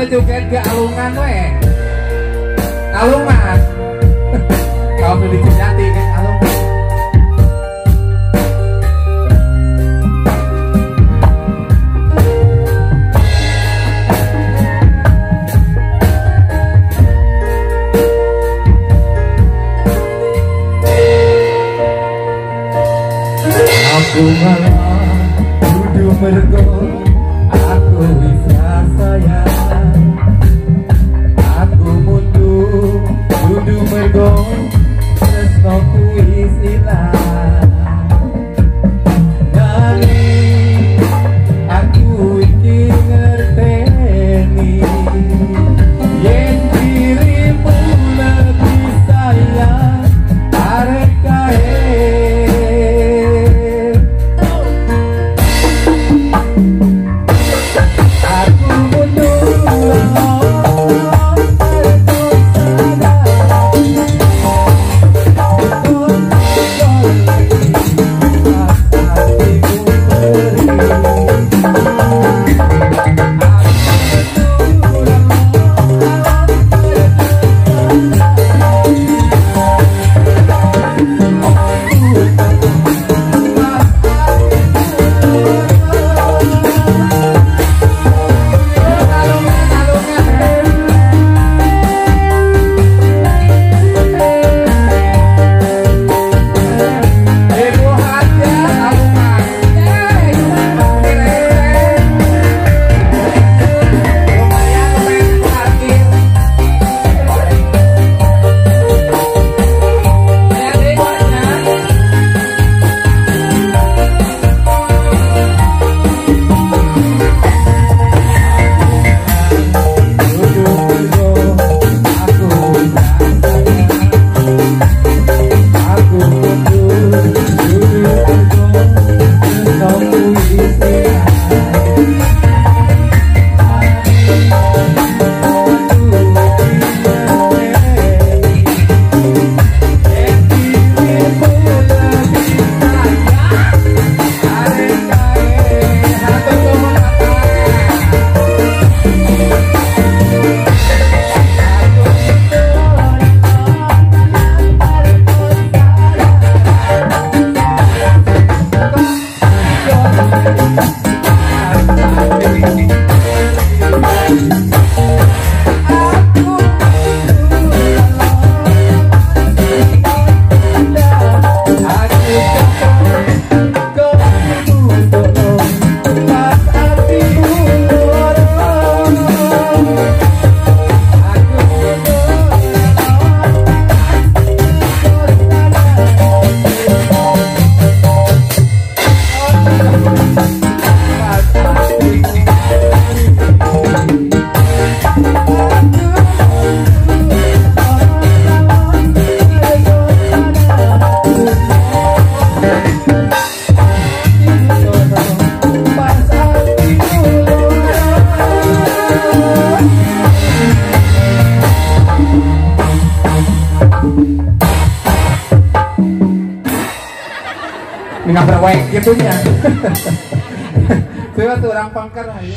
kita joget ke alungan we. Alungan. Kau beli jati ke alungan. Aku malah duduk mergo aku bisa sayang. Aku mundur duduk mergo tresno kuwi silang. Nanging aku iki ngerteni yen dirimu lebih sayang arek kae. Nggak berwek gitunya. Coba tuh orang pangkar ayo.